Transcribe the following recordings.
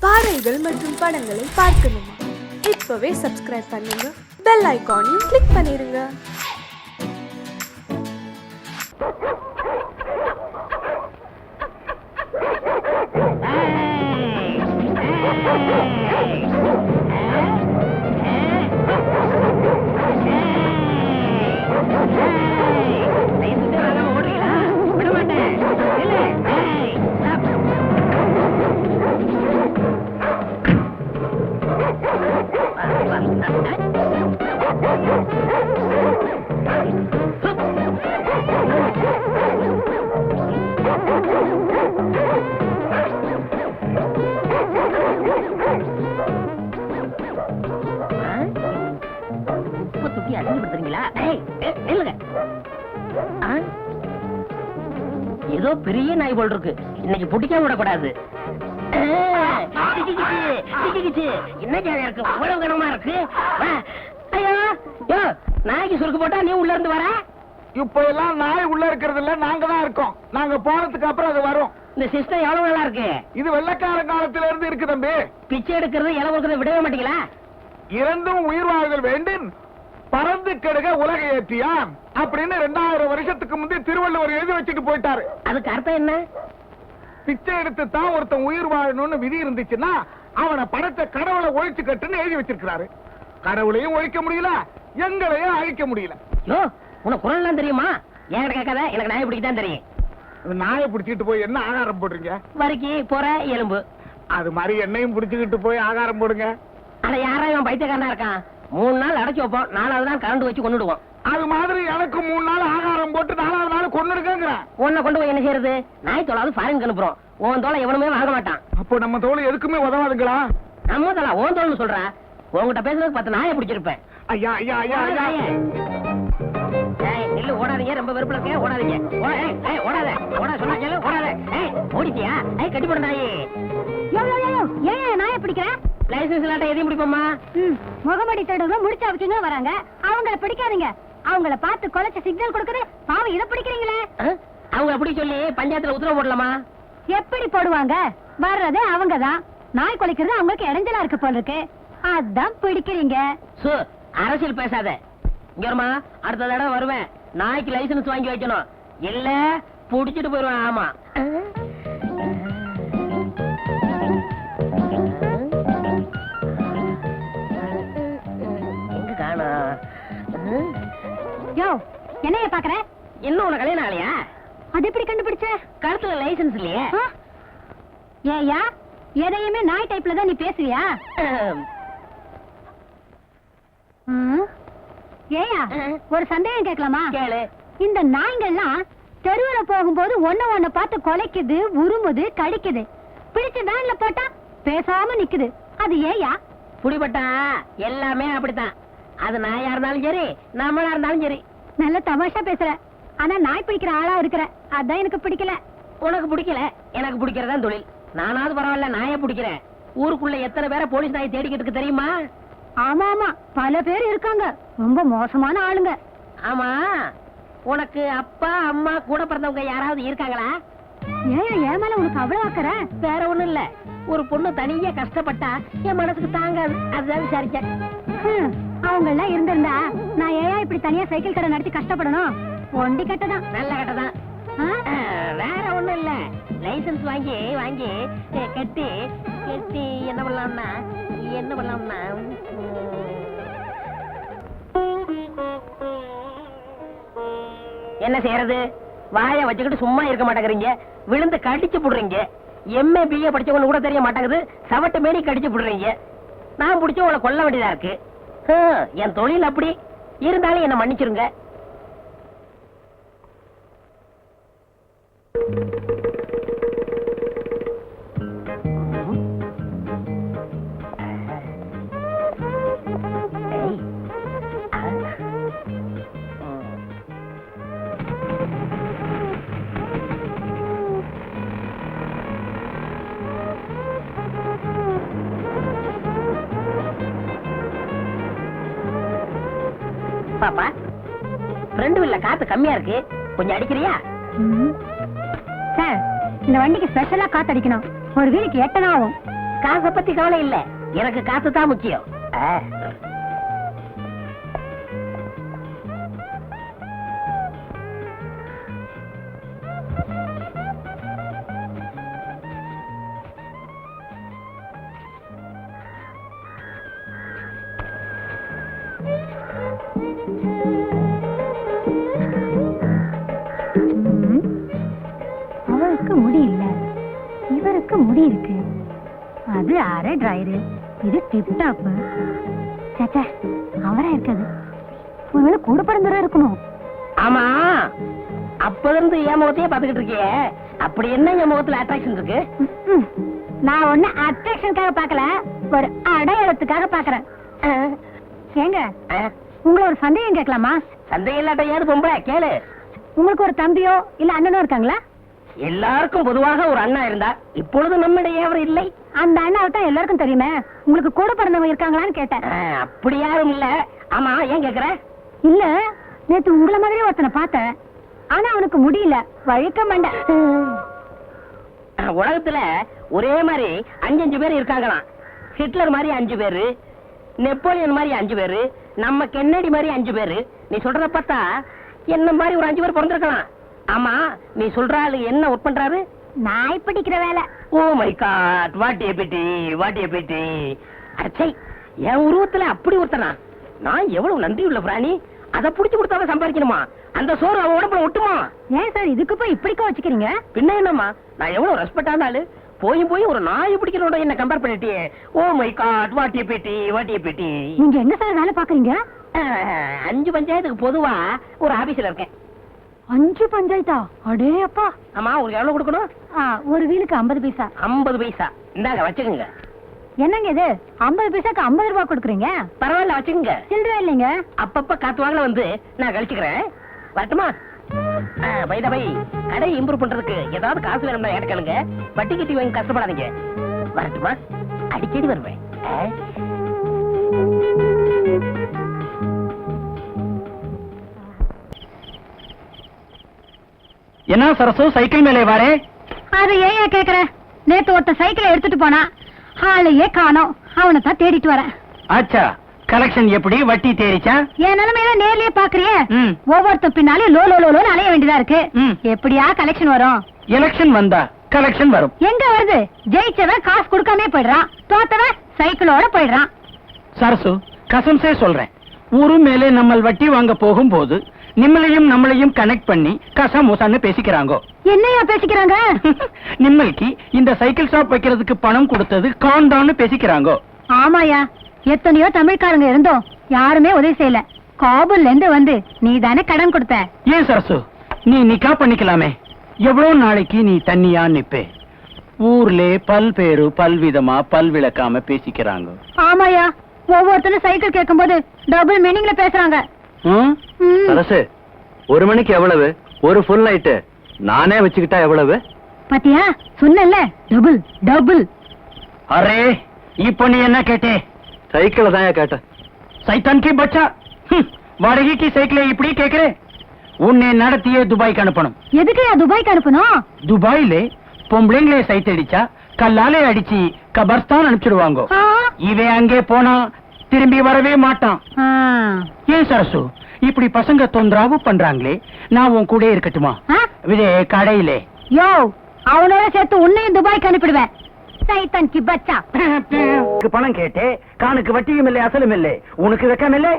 பாடல்கள் மற்றும் படங்களை பார்க்கணுமா? இப்பவே சப்ஸ்கிரைப் பண்ணுங்க, பெல் ஐகானையும் கிளிக் பண்ணிருங்க. ஏதோ பெரிய நாய் போல் இருக்கு, இன்னைக்கு பிடிக்காம விடக்கூடாது. என்ன ஜாலியா இருக்கு, அவ்வளவு கனமா இருக்கு. ஐயோ நாய்க்கு சுருக்கு போட்டா நீ உள்ள இருந்து வர. இப்ப எல்லாம் நாய் உள்ள இருக்கிறது இல்ல, நாங்க தான் இருக்கோம். நாங்க போனதுக்கு அப்புறம் அது வரும். இந்த சிஸ்டம் எவ்வளவு நல்லா இருக்கு. இது வெள்ளக்கார காலத்துல இருந்து இருக்கு தம்பி. பிச்சை எடுக்கிறது இலை கொடுக்கறத விடவே மாட்டீங்களா? இரண்டும் உயிர் வாழ்தல் வேண்டும், பறந்து கெடுக உலக ஏற்றியான் அப்படின்னு 2000 வருஷத்துக்கு முந்தைய திருவள்ளுவர் எழுதி வச்சுட்டு போயிட்டாரு. அதுக்கு அர்த்தம் என்ன? பிச்சை எடுத்து தான் ஒருத்தன் உயிர் வாழணும்னு விதி இருந்துச்சுன்னா அவனை படைச்ச கடவுளை ஒழிச்சு கட்டுன்னு எழுதி வச்சிருக்கிறாரு. கடவுளையும் ஒழிக்க முடியல, எங்களையும் அழிக்க முடியல. யோ உனக்கு குரல் எல்லாம் தெரியுமா? ஏன் கேட்காத, எனக்கு நாயை பிடிக்கதான் தெரியும். நாயை பிடிச்சிட்டு போய் என்ன ஆகாரம் போடுறீங்க? வரைக்கு போற எலும்பு. அது மாதிரி என்னையும் பிடிச்சுக்கிட்டு போய் ஆகாரம் போடுங்க. ஆனா யாரா இவன் பைத்தியக்காரனா இருக்கான்? 3 நாள் அடைச்சு வைப்போம், 4வது நாள் கரண்ட் வச்சு கொண்டுடுவோம். அது மாதிரி எனக்கு 3 நாள் ஆகாரம் போட்டு 4வது நாள் கொண்டுடுங்கிறேன். உன்னை கொண்டு போய் என்ன செய்யறது? நாய் தோளாவது ஃபாரின் அனுப்புறோம், உன் தோலை எவனுமே வாங்க மாட்டான். அப்போ நம்ம தோல் எதுக்குமே உதவாதுங்களா? நம்ம தோலா உன் தோல்னு சொல்ற? உங்ககிட்ட பேசுறதுக்கு 10 நாயை பிடிச்சிருப்பேன். ஐயா ஐயா ஐயா ஐயா நெல்லு ஓடாதீங்க, ரொம்ப வெறுப்புல இருக்க, ஓடாதீங்க. ஓடாத ஓட சொன்னா கேளு, ஓடாத. ஓடிட்டியா? கட்டி போட நாயே. ஏன் நாயை பிடிக்கிற? லைசன்ஸ் இல்லாட்ட எதையும் பிடிப்போமா? முகமடி தடுங்க முடிச்சா வச்சுங்க வராங்க, அவங்கள பிடிக்காதீங்க. அவங்கள பார்த்து கொலைச்ச சிக்னல் கொடுக்குது, பாவம் இதை பிடிக்கிறீங்களே. அவங்க அப்படி சொல்லி பஞ்சாயத்துல உத்தரவு போடலாமா? எப்படி போடுவாங்க? வர்றதே அவங்கதான். நாய் கொலைக்கிறது அவங்களுக்கு இடைஞ்சலா இருக்கு போல இருக்கு, அதான் பிடிக்கிறீங்க. அரசியல் பேசாத. இங்க வருமா, அடுத்த தடவை வருவேன், நாய்க்கு லைசன்ஸ் வாங்கி வைக்கணும், இல்ல புடிச்சிட்டு போயிருவேன். ஆமா எங்க காணோம்? யோ என்னைய பாக்குற? இன்னும் உனக்கு கல்யாணம் ஆலையா? அது எப்படி கண்டுபிடிச்ச? கழுத்துல லைசன்ஸ் இல்லையே. ஏயா எதையுமே நாய் டைப்ல தான் நீ பேசுவியா? ஏயா ஒரு சந்தேகம் கேட்கலாமா? கேளு. இந்த நாய்கள்லாம் தெருவுல போகும்போது ஒண்ணு பார்த்து கொலைக்குது, உருமுது, கடிக்குது. பிடிச்சு வேன்ல போட்டா பேசாம நிக்குது, அது ஏயா? புடிபட்டா எல்லாமே அப்படித்தான். அது நாயா இருந்தாலும் சரி, நம்மளா இருந்தாலும் சரி. நல்ல தமாஷா பேசுற, ஆனா நாய் பிடிக்கிற ஆளா இருக்கிற, அதான் எனக்கு பிடிக்கல. உனக்கு பிடிக்கல, எனக்கு பிடிக்கிறதான் தொழில். நானாவது பரவாயில்ல, நாயை பிடிக்கிறேன். ஊருக்குள்ள எத்தனை பேரை போலீஸ் நாயை தேடிக்கிட்டு இருக்கு தெரியுமா? ஆமா ஆமா, பல பேர் இருக்காங்க, ரொம்ப மோசமான ஆளுங்க. ஆமா, உனக்கு அப்பா அம்மா கூட பிறந்தவங்க யாராவது இருக்காங்களா? ஏன் ஏன் மேல உனக்கு அவ்வளவு ஆக்கற? வேற ஒண்ணும் இல்ல, ஒரு பொண்ணு தனியா கஷ்டப்பட்டா என் மனசுக்கு தாங்காது, அதுதான் விசாரிச்சேன். அவங்க எல்லாம் இருந்திருந்தா நான் ஏன் இப்படி தனியா சைக்கிள் கடை நடத்தி கஷ்டப்படணும்? ஒண்டி கட்டதான். நல்ல கட்டதான். வேற ஒண்ணும் இல்ல, லைசன்ஸ் வாங்கி வாங்கி கட்டி கட்டி என்ன பண்ணலாம்னா என்ன செய்யறது? வாயை வச்சுக்கிட்டு சும்மா இருக்க மாட்டேங்கிறீங்க, விழுந்து கடிச்சு புடுறீங்க. எம்ஏ பிஏ படிச்சவங்க கூட தெரிய மாட்டேங்குது, சவட்டு மேனி கடிச்சு புடுறீங்க. நான் பிடிச்ச உங்களை கொல்ல வேண்டியதா இருக்கு. என் தொழில் அப்படி இருந்தாலும் என்ன மன்னிச்சிருங்க. பாப்பா, ஃப்ரெண்டு வீல்ல காத்து கம்மியா இருக்கு, கொஞ்சம் அடிக்கிறியா? சார், இந்த வண்டிக்கு ஸ்பெஷலா காத்து அடிக்கணும், ஒரு வீலுக்கு 8 ஆகும். காசை பத்தி கவலை இல்ல, எனக்கு காசு தான் முக்கியம். அவருக்கு முடி இல்ல, இவருக்கு முடி இருக்கு. அது அரை டிரைரு, இது டிப் டாப். சேச்சா, அவரா இருக்காது. ஒருவேளை கூட பிறந்தவரா இருக்கணும். ஆமா, அப்ப இருந்து என் முகத்தையே பாத்துக்கிட்டு இருக்கிய, அப்படி என்ன என் முகத்துல அட்ராக்ஷன் இருக்கு? நான் ஒண்ணு அட்ராக்ஷனுக்காக பாக்கல, ஒரு அடையாளத்துக்காக பாக்குறேன். ஏங்க, உங்களை ஒரு சந்தேகம் கேட்கலாமா? சந்தேகம் இல்லாட்ட ஏது பொம்பளை கேளு. உங்களுக்கு ஒரு தம்பியோ இல்ல அண்ணனோ இருக்காங்களா? எல்லாருக்கும் பொதுவாக ஒரு அண்ணா இருந்தா, இப்பொழுது நம்மிடையே அவர் இல்லை. அந்த அண்ணாவை தான் எல்லாருக்கும் தெரியுமே. உங்களுக்கு கூட பிறந்தவங்க இருக்காங்களான்னு கேட்டேன். அப்படி யாரும் இல்ல. ஆமா, ஏன் கேக்குற? இல்ல, நேத்து உங்களை மாதிரியே ஒருத்தனை பார்த்தேன். ஆனா அவனுக்கு முடியல, வழுக்க மாட்டேன். உலகத்துல ஒரே மாதிரி 5 பேர் இருக்காங்களாம். ஹிட்லர் மாதிரி 5 பேரு, நெப்போலியன் மாதிரி 5 பேரு, நம்ம கென்னடி மாதிரி 5 பேரு. நீ சொல்றத பார்த்தா என்ன மாதிரி ஒரு 5 பேர் பிறந்திருக்கலாம். ஆமா, நீ சொல்ற ஆளு என்ன ஒர்க் பண்றாரு? நாய் பிடிக்கிற வேலை. Oh my god, what a pity, what a pity. அச்சை, என் உருவத்துல அப்படி ஒருத்தனா? நான் எவ்வளவு நன்றி உள்ள பிராணி. அதை புடிச்சு கொடுத்தாதான் சம்பாதிக்கணுமா? அந்த சோறு அவன் உடம்புல ஒட்டுமா? ஏன் சார் இதுக்கு போய் இப்படிக்கா வச்சுக்கிறீங்க? பின்ன என்னம்மா, நான் எவ்வளவு ரெஸ்பெக்டான ஆளு. போய் ஒரு நாய் பிடிக்கிறோட என்ன கம்பேர் பண்ணிட்டியே. Oh my god, what a pity, what a pity. நீங்க என்ன சார் வேலை பாக்குறீங்க? 5 பஞ்சாயத்துக்கு பொதுவா ஒரு ஆபீஸ்ல இருக்கேன். 5 பஞ்சாயத்தா? அடே அப்பா. ஆமா, உங்களுக்கு எவ்வளவு கொடுக்கணும்? ஒரு வீலுக்கு 50 பைசா. 50 பைசா இந்தாங்க, வச்சுக்கோங்க. என்னங்க இது 50 பைசாக்கு 50 ரூபாய் கொடுக்குறீங்க? பரவாயில்ல, வச்சுக்கோங்க. சில்லறை இல்லைங்க. அப்பப்ப காத்து வாங்கல வந்து நான் கழிச்சுக்கிறேன். வரட்டுமா? பை கடை இம்ப்ரூவ் பண்றதுக்கு ஏதாவது காசு வேணும்னா என்கிட்ட கேளுங்க. வட்டி கட்டி வாங்கி கஷ்டப்படாதீங்க. வரட்டுமா? அடிக்கடி வருவேன். என்ன சரசு, சைக்கிள் மேலே வாரே? அது ஏன் கேக்குற? நேத்து ஒருத்த சைக்கிளை எடுத்துட்டு போனா, ஆளையே காணோம். அவனை தான் தேடிட்டு வரேன். ஆச்சா, கலெக்ஷன் எப்படி? வட்டி தேறிச்சா? என் நிலைமையில நேர்லயே பாக்குறியே. ம். ஒவ்வொருத்த பின்னாலே லோ லோ லோன்னு அலைய வேண்டியதா இருக்கு. ம். எப்படியா கலெக்ஷன் வரும்? எலெக்ஷன் வந்தா கலெக்ஷன் வரும். எங்க வருது? ஜெயிச்சவன் காசு கொடுக்காம போயிடுறான், தோத்தவன் சைக்கிளோட போயிடுறான். சரசு, கசம்சே சொல்றேன். ஊரு மேலே நம்ம வட்டி வாங்க போகும்போது நம்மளையும் கனெக்ட் பண்ணி கசமுசான்னு பேசிக்கிறாங்க. என்னையா பேசிக்கிறாங்க? நிம்மளுக்கு இந்த சைக்கிள் ஷாப் வைக்கிறதுக்கு பணம் கொடுத்தது காண்டான்னு பேசிக்கிறாங்க. ஆமாயா, எத்தனையோ தமிழ்காரங்க இருந்தோம், யாருமே உதவி செய்யல. காபூல்ல இருந்து வந்து நீ தானே கடன் கொடுத்த. ஏன் சரசு, நீ நிக்கா பண்ணிக்கலாமே. எவ்வளவு நாளைக்கு நீ தண்ணியா நிப்பே? ஊர்ல பல்பேரு பல்விதமா பல்விளக்காம பேசிக்கிறாங்க. ஆமாயா, ஒவ்வொருத்தரும் சைக்கிள் கேட்கும்போது டபுள் மீனிங்ல பேசுறாங்க. சரசு, 1 மணிக்கு எவ்வளவு? ஒரு ஃபுல் நைட்டு நானே வச்சுக்கிட்டா எவ்வளவு? பாத்தியா, சொன்னல டபுள் டபுள். அரே, இப்ப நீ என்ன கேட்டே? சைக்கிள் தான் கேட்டேன். சைத்தான் கி பச்சா, வாடகைக்கு சைக்கிளை இப்படி கேக்குறே? உன்னை நடத்தியே துபாய்க்கு அனுப்பணும். எதுக்குயா துபாய்க்கு அனுப்பணும்? துபாயில பொம்பளைங்களே சைத்தடிச்சா கல்லாலே அடிச்சு கபர்ஸ்தான் அனுப்பிச்சிடுவாங்க. இவன் அங்கே போனா திரும்பி வரவே மாட்டான். ஏன் சரசு, இப்படி பசங்க தொந்தரவு பண்றாங்களே, நான் உன் கூட இருக்கட்டுமா? விதே கடையிலே. யோ, அவனோட சேர்த்து உன்னையும் துபாய்க்கு அனுப்பிடுவேன். சைத்தான் கி பச்சா. பணம் கேட்டே, கானுக்கு வட்டியும் இல்லை அசலும் இல்லை. உனக்கு வெக்கம் இல்லை?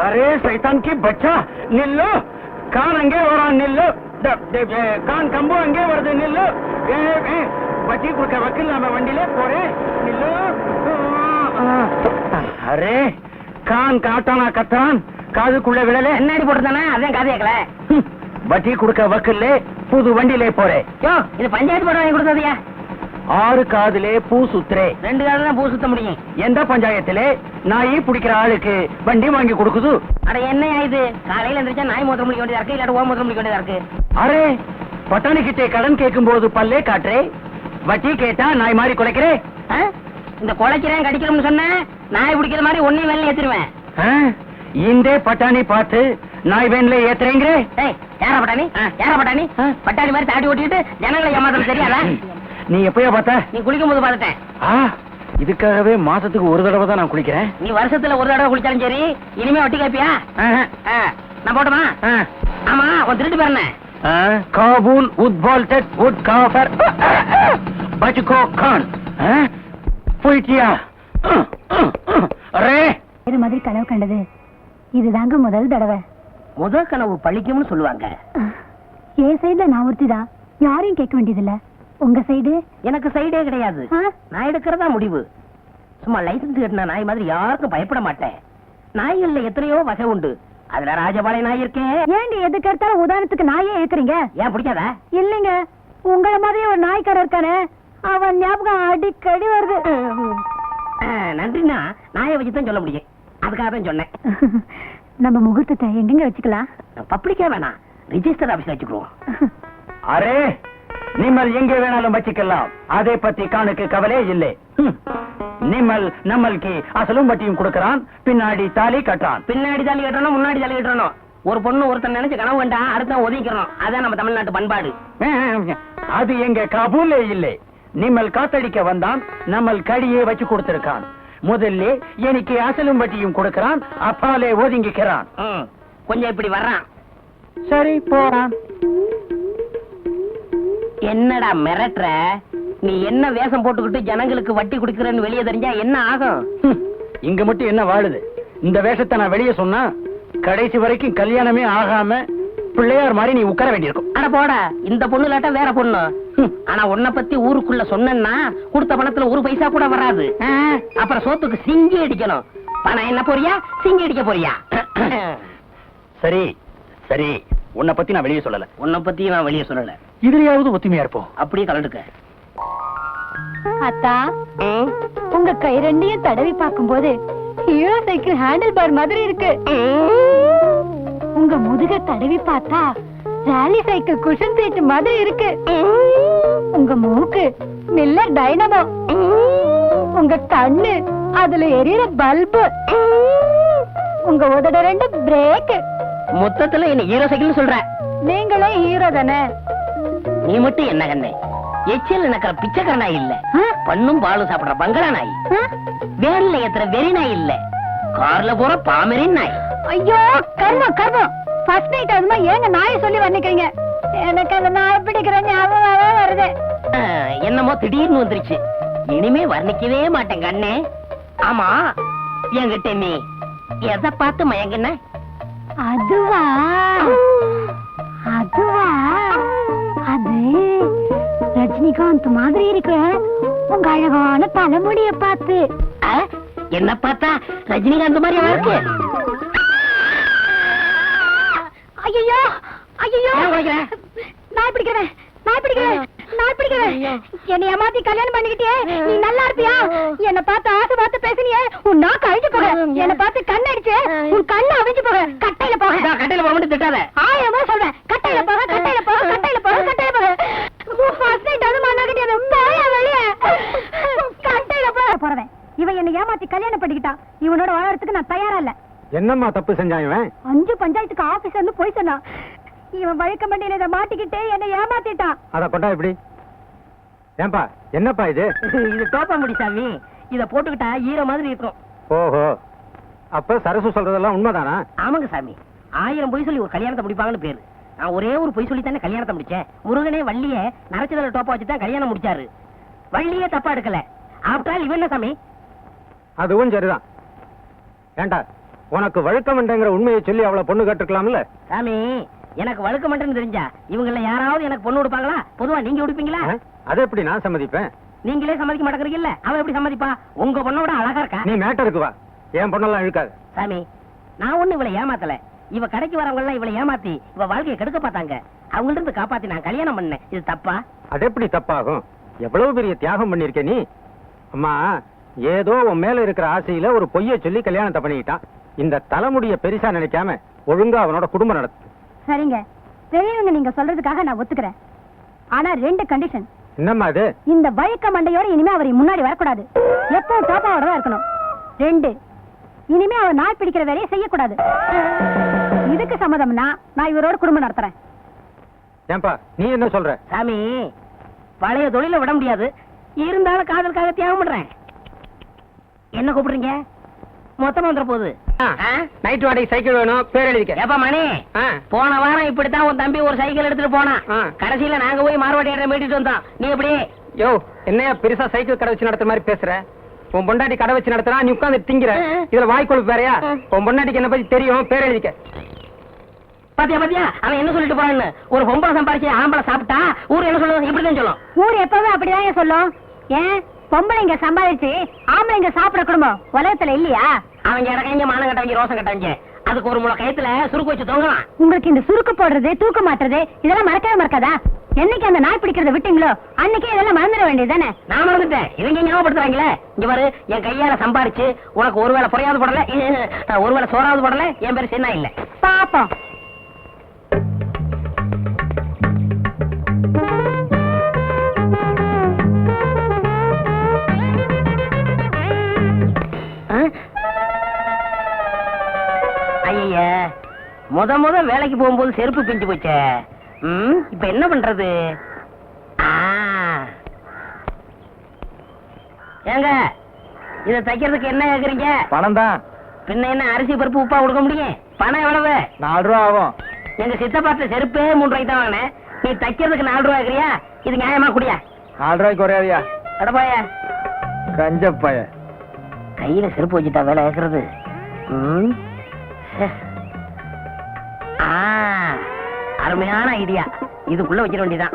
अरे शैतान की बच्चा, निल्लो. कान अंगे वरा निल्लो. कान कंबो अंगे वरदे निल्लो. बच्ची कुछ वकील नाम वंडीले पोरे निल्लो. अरे कान काटाना कत्रान காதுக்குள்ள விழல. என்னடி போட்டுதானே, அதான் காது கேட்கல. வட்டி கொடுக்க வக்கல்ல, புது வண்டியிலே போறே. யோ, இது பஞ்சாயத்து போட வாங்கி கொடுத்ததையா? 6 காதுலே பூ சுத்துறே. 2 காதுல தான் பூ சுத்த முடியும். எந்த பஞ்சாயத்திலே நாய் பிடிக்கிற ஆளுக்கு வண்டி வாங்கி கொடுக்குது? அட என்னையா இது, காலையில எந்திரிச்சா நாய் மூத்திரம் முடிக்க வேண்டியதா இருக்கு, இல்லாட்ட ஓ மூத்திரம் முடிக்க வேண்டியதா இருக்கு. அரே, பட்டாணி கிட்டே கடன் கேட்கும் போது பல்லே காட்டுறே, வட்டி கேட்டா நாய் மாதிரி குலைக்கிறே. இந்த குலைக்கிறேன் கடிக்கிறோம்னு சொன்ன நாய் பிடிக்கிற மாதிரி ஒன்னையும் வெளில ஏத்திருவேன். இந்த பட்டாணி பார்த்து நாய் வேன்ல ஏத்துறீங்க. யாரா பட்டாணி? யாரா பட்டாணி? பட்டாணி மாதிரி தாடி ஓட்டிட்டு ஜனங்களை ஏமாத்தல தெரியாதா? நீ எப்பயா பார்த்த? நீ குளிக்கும் போது பார்த்துட்டேன். இதுக்காகவே மாசத்துக்கு ஒரு தடவை தான் நான் குளிக்கிறேன். நீ வருஷத்துல ஒரு தடவை குளிச்சாலும் சரி, இனிமே ஒட்டி கேப்பியா? நான் போட்டுமா? ஆமா, உன் திருட்டு பேர் என்ன? காபூல் உத்பால்டட் வுட் காஃபர் பச்சுகோ கான். போயிட்டியா? அரே இது மாதிரி கனவு கண்டது இதுதாங்க முதல் தடவை. முதல் கனவு பழிக்கும்னு சொல்லுவாங்க. என் சைடுல நான் ஒருத்திதான், யாரையும் கேட்க வேண்டியதில்ல. உங்க சைடு? எனக்கு சைடே கிடையாது. நான் எடுக்கிறதா முடிவு. சும்மா லைசன்ஸ் கட்டின நாய் மாதிரி யாருக்கும் பயப்பட மாட்டேன். நாய்கள்ல எத்தனையோ வகை உண்டு. அதுல ராஜபாளைய நாய் இருக்கே. ஏண்டி எதுக்கு எடுத்தாலும் உதாரணத்துக்கு நாயே ஏக்குறீங்க? ஏன் பிடிக்காதா? இல்லைங்க, உங்கள மாதிரியே ஒரு நாய்க்காரர் இருக்கானே, அவன் ஞாபகம் அடிக்கடி வருது. நன்றினா நாயை வச்சுதான் சொல்ல முடியும். அதுக்காக தான் சொன்னேன். நம்ம முகூர்த்தத்தை எங்கெங்க வச்சுக்கலாம்? பப்ளிக்கா வேணாம், ரிஜிஸ்டர் ஆபீஸ்ல வச்சுக்குவோம். அரே நிம்மல் எங்கே வேணாலும் வச்சுக்கலாம். அதை பத்தி காணுக்கு கவலை இல்லை. நிம்மல் நம்மளுக்கு அசலும் வட்டியும் கொடுக்கறான், பின்னாடி தாலி கட்டுறான். பின்னாடி தாலி கட்டணும், முன்னாடி தாலி கட்டணும். ஒரு பொண்ணு ஒருத்தன் நினைச்சு கனவு கண்டா அடுத்த ஒதுக்கிறோம். அதான் நம்ம தமிழ்நாட்டு பண்பாடு. அது எங்க காபூலே இல்லை. நிம்மல் காத்தடிக்க வந்தான், நம்மள் கடியே வச்சு கொடுத்திருக்கான். முதல்ல எனக்கு அசலும் வட்டியும் கொடுக்கறான், அப்பாலே ஒதுங்கிக்கிறான். கொஞ்சம் இப்படி வர்றான். சரி போறான். என்னடா மிரட்டுற? நீ என்ன வேஷம் போட்டுக்கிட்டு ஜனங்களுக்கு வட்டி குடுக்கறன்னு வெளியே தெரிஞ்சா என்ன ஆகும்? இங்க மட்டும் என்ன வாழுது? இந்த வேஷத்தை நான் வெளியே சொன்னா கடைசி வரைக்கும் கல்யாணமே ஆகாம பிள்ளையார் மாதிரி நீ உட்கார வேண்டியிருக்கும். அட போடா, இந்த பொண்ணு இல்லாட்டா வேற பொண்ணு. ஆனா உன்னை பத்தி ஊருக்குள்ள சொன்னா கொடுத்த பணத்துல ஒரு பைசா கூட வராது. அப்புறம் சோத்துக்கு சிங்கி அடிக்கணும். பணம் என்ன போறியா, சிங்கி அடிக்க போறியா? சரி சரி, உன்னை பத்தி நான் வெளியே சொல்லல. உன்னை பத்தி நான் வெளியே சொல்லல. இதுலயாவது ஒத்துமையா இருப்போம். அப்படியே கலந்துக்க. அத்தா, உங்க கை ரெண்டையும் தடவி பார்க்கும்போது ஹீரோ சைக்கிள் ஹேண்டில் பார் மாதிரி இருக்கு. உங்க முதுக தடவி பார்த்தா ராலி சைக்கிள் குஷன் சீட் மாதிரி இருக்கு. உங்க மூக்கு மில்லர் டைனமோ. உங்க கண்ணு அதுல எரியற பல்பு. உங்க உதட ரெண்டு பிரேக். மொத்தத்துல என்ன ஹீரோ சைக்கிள் சொல்ற? நீங்களே ஹீரோ தானே? நீ மட்டும் என்ன கண்ணே, எச்சில் நக்கிற பிச்சைக்கார நாய் இல்ல, பண்ணும் பாலும் சாப்பிடுற பங்களா நாய், வேன்ல ஏத்துற வெறி நாய் இல்ல, கார்ல போற பாமரின் நாய். ஐயோ கர்மம் கர்மம். ஃபர்ஸ்ட் நைட் அதுமா ஏங்க நாயை சொல்லி வர்ணிக்கிறீங்க? எனக்கு அந்த நாய் பிடிக்கிற ஞாபகமாவே வருது. என்னமோ திடீர்னு வந்துருச்சு. இனிமே வர்ணிக்கவே மாட்டேன் கண்ணே. ஆமா, என்கிட்ட நீ எதை பார்த்து மயங்கின? அதுவா அதுவா அது ரஜினிகாந்த் மாதிரி இருக்கிற உங்க அழகான தலைமுடிய பார்த்து. என்ன பார்த்தா ரஜினிகாந்த் மாதிரி இருக்கு. ஐயோ ஐயோ, ஏன் உடைக்கிற? நாய் பிடிக்கிறேன் நாய் பிடிக்கிறேன் நாய் பிடிக்கிறேன். என்னை ஏமாத்தி கல்யாணம் பண்ணிக்கிட்டே நீ நல்லா இருப்பியா? என்ன பார்த்து ஆசை பார்த்து பேசினியே, உன் நாக்கு அழிஞ்சு போக. என்ன பார்த்து கண் அடிச்சு உன் கண்ணு அழிஞ்சு போக. கட்டையில போக. கட்டையில போக மட்டும் திட்டாத. ஆயிரமா சொல்றேன். கட்டையில போக கட்டையில போக கட்டையில போக கட்டையில போக. ஃபர்ஸ்ட் நைட் அது மண்ணாக்கிட்டே போயா வெளியே. கட்டையில போக போறவன் இவன் என்னை ஏமாத்தி கல்யாணம் பண்ணிக்கிட்டான். இவனோட வாழறதுக்கு நான் தயாரா இல்ல. என்னம்மா தப்பு செஞ்சான் இவன்? 5 பஞ்சாயத்துக்கு ஆபீஸ்ல இருந்து போய் சொன்னான். இவன் வழக்க மண்டியில இதை மாட்டிக்கிட்டே என்னை ஏமாத்திட்டான். அத கொண்டா இப்படி. ஏன்பா என்னப்பா இது? இது தோப்பமுடி சாமி. இத போட்டுக்கிட்டா ஈர மாதிரி இருக்கும். ஓஹோ, அப்ப சரசு சொல்றதெல்லாம் உண்மைதானா? ஆமாங்க சாமி, 1000 பொய் சொல்லி ஒரு கல்யாணத்தை முடிப்பாங்கன்னு பேரு. நான் ஒரே ஒரு பொய் சொல்லி தானே கல்யாணத்தை முடிச்சேன். முருகனே வள்ளிய நரச்சதல டோப்பா வச்சு தான் கல்யாணம் முடிச்சாரு. வள்ளியே தப்பா எடுக்கல. ஆஃப்டர் ஆல் இவன் என்ன சாமி? அதுவும் சரிதான். ஏண்டா உனக்கு வழக்கமண்டங்கிற உண்மையை சொல்லி அவளை பொண்ணு கேட்டுக்கலாம்ல? சாமி, எனக்கு வழுக்க மாட்டேன்னு தெரிஞ்சா இவங்கள யாராவது எனக்கு பொண்ணு கொடுப்பாங்களா? பொதுவா நீங்க கொடுப்பீங்களா? அதை எப்படி நான் சம்மதிப்பேன்? நீங்களே சம்மதிக்க மாட்டேங்கிறீங்கல்ல, அவ எப்படி சம்மதிப்பா? உங்க பொண்ணோட அழகா இருக்கா. நீ மேட்டருக்கு வா, என் பொண்ணெல்லாம் இழுக்காது. சாமி, நான் ஒண்ணு இவளை ஏமாத்தல. இவ கடைக்கு வரவங்க எல்லாம் இவளை ஏமாத்தி இவ வாழ்க்கையை கெடுக்க பார்த்தாங்க. அவங்கள்ட்ட இருந்து காப்பாத்தி நான் கல்யாணம் பண்ணேன். இது தப்பா? அது எப்படி தப்பாகும்? எவ்வளவு பெரிய தியாகம் பண்ணிருக்க நீ. அம்மா, ஏதோ உன் மேல இருக்கிற ஆசையில ஒரு பொய்யை சொல்லி கல்யாணத்தை பண்ணிக்கிட்டான். இந்த தலைமுடிய பெருசா நினைக்காம ஒழுங்கா அவனோட குடும்பம் நடத்து. சரிங்க, பெரியவங்க நீங்க சொல்றதுக்காக நான் ஒத்துக்கிறேன். ஆனா 2 கண்டிஷன். என்னம்மா அது? இந்த வழுக்க மண்டையோட இனிமே அவர் முன்னாடி வரக்கூடாது. எப்பவும் தோப்பாவோட தான் இருக்கணும். 2, இனிமே அவன் நாய் பிடிக்கிற வேலையை செய்யக்கூடாது. இதுக்கு சம்மதம்னா நான் இவரோட குடும்பம் நடத்துறேன். ஏன்பா நீ என்ன சொல்ற? சாமி, பழைய தொழில விட முடியாது, இருந்தாலும் காதலுக்காக தியாகம் பண்றேன். என்ன கூப்பிடுறீங்க? மொத்தமா வந்துட போகுது. நைட் வாடகை சைக்கிள் வேணும், பேர் எழுதிக்க. ஏப்பா மணி, போன வாரம் இப்படித்தான் உன் தம்பி ஒரு சைக்கிள் எடுத்துட்டு போனான். கடைசியில நாங்க போய் மார்வாடி இடம் மீட்டிட்டு வந்தோம். நீ எப்படி? யோ, என்னையா பெருசா சைக்கிள் கடை வச்சு நடத்துற மாதிரி பேசுற? உன் பொண்டாட்டி கடை வச்சு நடத்துறா, நீ உட்கார்ந்து திங்கிற. இதுல வாய்க்கொழுப்பு வேறயா? உன் பொண்டாட்டிக்கு என்ன பத்தி தெரியும், பேர் எழுதிக்க. பாத்தியா பாத்தியா, அவன் என்ன சொல்லிட்டு போறான்னு. ஒரு பொம்பளை சம்பாரிச்சு ஆம்பளை சாப்பிட்டா ஊர் என்ன சொல்லுவோம்? இப்படிதான் சொல்லும். ஊர் எப்பவும் அப்படிதான் சொல்லும். ஏன் பொம்பளைங்க சம்பாதிச்சு ஆம்பளைங்க சாப்பிட குடும்பம் உலகத்துல இல்லையா? அவங்க இறங்க மானம் கட்டவங்க, ரோசம் கட்டவங்க, அதுக்கு ஒரு முளை கயத்துல சுருக்கு வச்சு தொங்கலாம். உங்களுக்கு இந்த சுருக்கு போடுறது, தூக்க மாட்டுறது இதெல்லாம் மறக்கவே மறக்காதா? என்னைக்கு அந்த நாய் பிடிக்கிறத விட்டீங்களோ அன்னைக்கே இதெல்லாம் மறந்துட வேண்டியதுதானே? நான் மறந்துட்டேன், இவங்க ஞாபகப்படுத்துறாங்களே. இங்க பாரு, என் கையால சம்பாரிச்சு உனக்கு ஒருவேளை பொறையாவது போடல, ஒருவேளை சோறாவது போடல, என் பேரு சின்ன இல்ல. பாப்போம். ஐய, முத வேலைக்கு போகும்போது செருப்பு பிஞ்சு போச்சே. இப்ப என்ன பண்றது? ஏங்க, இத தைக்கிறதுக்கு என்ன கேக்குறீங்க? பணம் தான். பின்ன என்ன அரிசி பருப்பு உப்பா கொடுக்க முடியும்? பணம் எவ்வளவு? 4 ரூபா ஆகும். எங்க சித்தப்பாட்ட செருப்பே 3 ரூபாய்க்கு தான் வாங்கினேன். நீ தைக்கிறதுக்கு 4 ரூபாய் கேக்குறியா? இது நியாயமா? குடியா? 4 ரூபாய்க்கு குறையாதியா? அடப்பாய, கஞ்சப்பாய. கையில செருப்பு வச்சுட்டா வேலை கேக்குறது. அருமையான ஐடியா, இதுக்குள்ள வச்சிட வேண்டியதான்.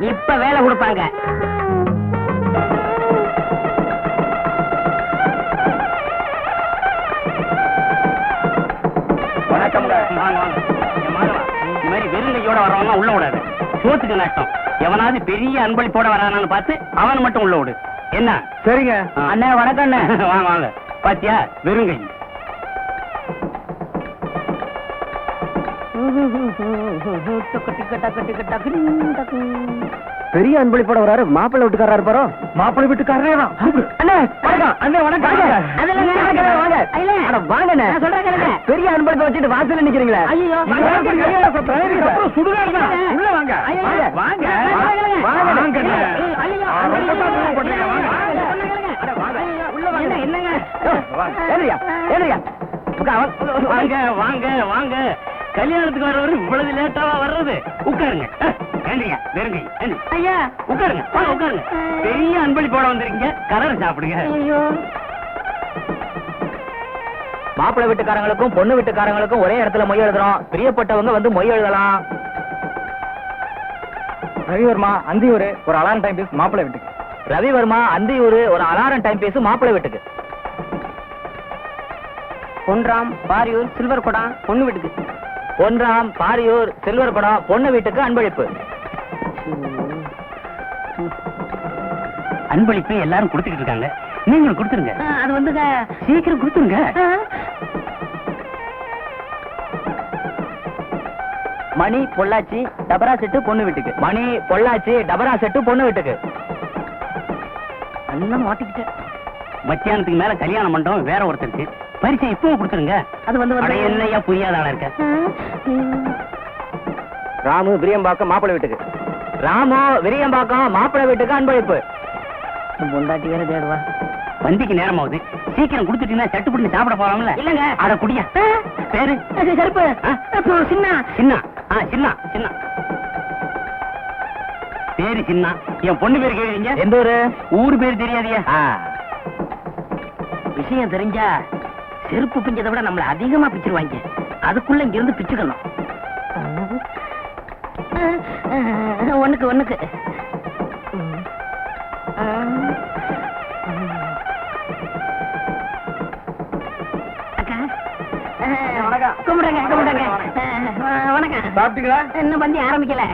இப்ப வேலை கொடுப்பாங்க. வணக்கம்ங்க. இந்த மாதிரி வெறுங்கையோட வரவங்க உள்ள விடாது, சோத்துக்கு நஷ்டம். எவனாவது பெரிய அன்பளிப்போட வரானான்னு பார்த்து அவன் மட்டும் உள்ள விடு. என்ன? சரிங்க அண்ணே. வணக்கம் அண்ணே. வாங்க வாங்க. பாத்தியா, வெறுங்கை. பெரிய அன்பளிப்போட வராரு. மாப்பிள்ளை வீட்டுக்காரர் பாரோ. மாப்பிள்ளை வீட்டுக்காரரே தான். அண்ணே வணக்கம். அண்ணே வணக்கம். வாங்க. பெரிய அன்பளிப்பை வச்சுட்டு வாசல்ல நிக்கிறீங்களே. சுடுகாடு தான். உள்ள வாங்க. வாங்க. வாங்க வாங்க. கல்யாணத்துக்கு வர்றவரு இவ்வளவு லேட்டாவா வர்றது? உட்காருங்க. வெறுங்கை. ஐயா உட்காருங்க. உட்காருங்க. பெரிய அன்பளிப்போட வந்திருக்கீங்க, கரர் சாப்பிடுங்க. மாப்பிள்ளை வீட்டுக்காரங்களுக்கும் பொண்ணு வீட்டுக்காரங்களுக்கும் ஒரே இடத்துல மொய் எழுதுறோம். பிரியப்பட்டவங்க வந்து மொய் எழுதலாம். ரவிவர்மா அந்தியூர் ஒரு அலாரம் டைம் பீஸ் மாப்பிள்ளை வீட்டுக்கு. ரவிவர்மா அந்தியூர் ஒரு அலாரம் டைம் பீஸ் மாப்பிள்ளை வீட்டுக்கு. பொன்ராம் பாரியூர் சில்வர் குடம் பொண்ணு வீட்டுக்கு. பொன்ராம் பாரியூர் சில்வர் குடம் பொண்ணு வீட்டுக்கு அன்பளிப்பு. அன்பளிப்பு எல்லாரும் கொடுத்துக்கிட்டு இருக்காங்க, நீங்களும் கொடுத்துருங்க. அது வந்துங்க, சீக்கிரம் கொடுத்துருங்க. மணி பொள்ளாச்சி டபரா செட்டு பொண்ணு வீட்டுக்கு. மணி பொள்ளாச்சி டபரா செட்டு பொண்ணு வீட்டுக்கு. எல்லாம் மாட்டிக்கிட்டேன். மத்தியானத்துக்கு மேல கல்யாண மண்டபம் வேற ஒருத்தருக்கு. பரிசை இப்பவும் கொடுத்துருங்க. அது வந்து என்னையா புரியாத ஆளா இருக்க? ராமு விரியம்பாக்கம் மாப்பிள்ளை வீட்டுக்கு. ராமு விரியம்பாக்கம் மாப்பிள்ளை வீட்டுக்கு அன்பளிப்பு. பொண்டாட்டி வேற தேடுவா. வந்திக்கு நேரமாவது, சீக்கிரம் கொடுத்துட்டீங்கன்னா சட்டு புட்டு சாப்பிட போறாங்கல்ல. இல்லங்க. அட குடியா. பேரு செருப்பு சின்ன சின்ன. சின்ன சின்ன பேரு சின்ன. என் பொண்ணு பேரு கேளுங்க. எந்த ஊரு? ஊரு பேரு தெரியாதியா? விஷயம் தெரிஞ்சா செருப்பு பிஞ்சதை விட நம்மள அதிகமா பிச்சிருவாங்க. அதுக்குள்ள இங்க இருந்து பிச்சுக்கணும். ஒண்ணுக்கு அக்கா கும்பிடுங்க. வணக்கம். சாப்பிட்டீங்களா? இன்னும் பந்தி ஆரம்பிக்கல.